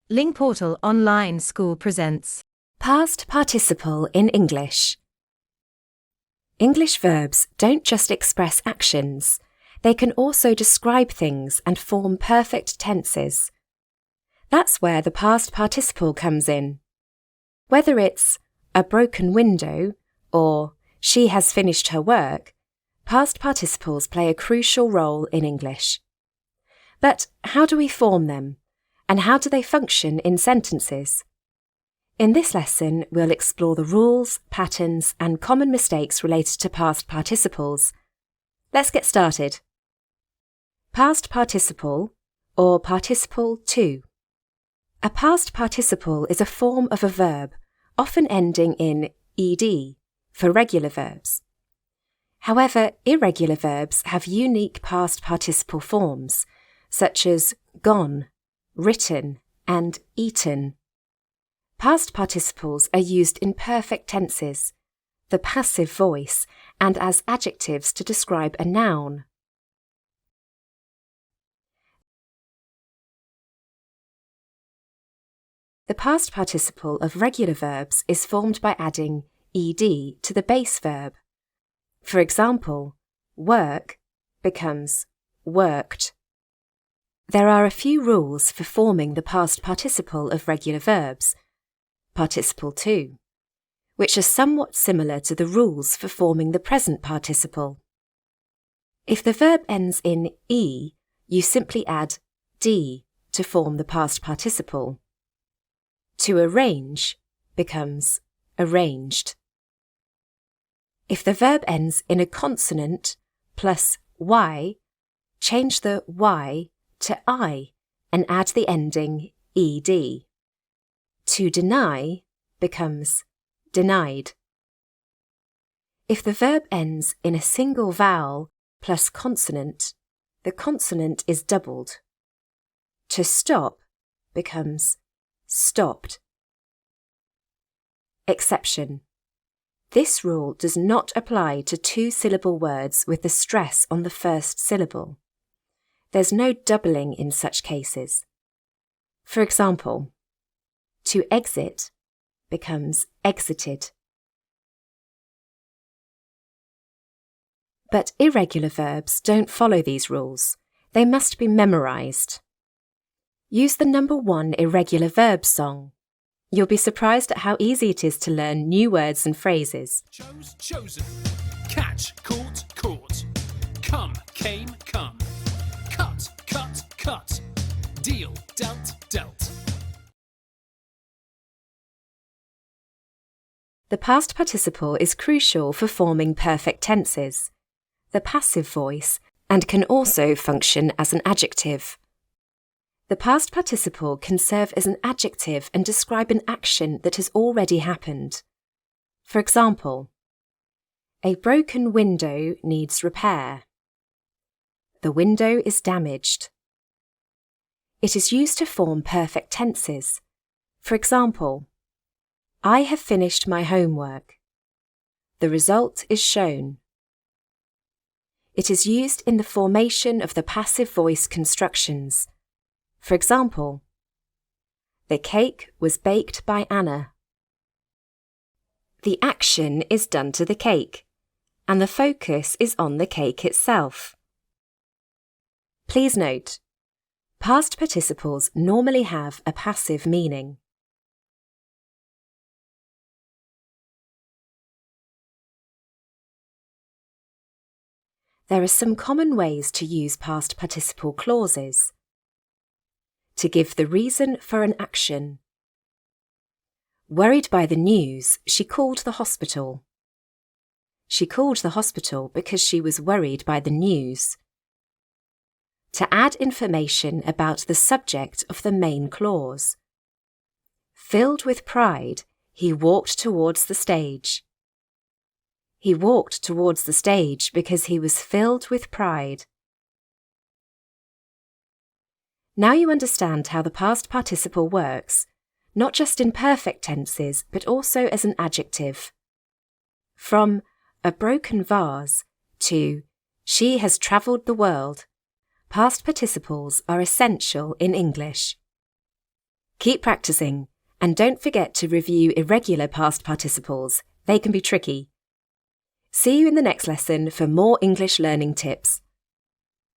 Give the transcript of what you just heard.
Lingportal Online School presents Past participle in English. English verbs don't just express actions, they can also describe things and form perfect tenses. That's where the past participle comes in. Whether it's a broken window or she has finished her work, past participles play a crucial role in English. But how do we form them? And how do they function in sentences? In this lesson, we'll explore the rules, patterns, and common mistakes related to past participles. Let's get started. Past participle, or participle to. A past participle is a form of a verb, often ending in ed, for regular verbs. However, irregular verbs have unique past participle forms, such as gone, written, and eaten. Past participles are used in perfect tenses, the passive voice, and as adjectives to describe a noun. The past participle of regular verbs is formed by adding ed to the base verb. For example, work becomes worked. There are a few rules for forming the past participle of regular verbs, participle to, which are somewhat similar to the rules for forming the present participle. If the verb ends in e, you simply add d to form the past participle. To arrange becomes arranged. If the verb ends in a consonant plus y, change the y to I and add the ending ed. To deny becomes denied. If the verb ends in a single vowel plus consonant, the consonant is doubled. To stop becomes stopped. Exception. This rule does not apply to two-syllable words with the stress on the first syllable. There's no doubling in such cases. For example, to exit becomes exited. But irregular verbs don't follow these rules. They must be memorized. Use the number 1 irregular verb song. You'll be surprised at how easy it is to learn new words and phrases. Chose, chosen. Catch, caught, caught. Come, came, come. Cut, cut, cut. Deal, dealt, dealt. The past participle is crucial for forming perfect tenses, the passive voice, and can also function as an adjective. The past participle can serve as an adjective and describe an action that has already happened. For example, a broken window needs repair. The window is damaged. It is used to form perfect tenses. For example, I have finished my homework. The result is shown. It is used in the formation of the passive voice constructions. For example, the cake was baked by Anna. The action is done to the cake, and the focus is on the cake itself. Please note, past participles normally have a passive meaning. There are some common ways to use past participle clauses. To give the reason for an action. Worried by the news, she called the hospital. She called the hospital because she was worried by the news. To add information about the subject of the main clause. Filled with pride, he walked towards the stage. He walked towards the stage because he was filled with pride. Now you understand how the past participle works, not just in perfect tenses, but also as an adjective. From a broken vase to she has travelled the world, past participles are essential in English. Keep practicing, and don't forget to review irregular past participles. They can be tricky. See you in the next lesson for more English learning tips.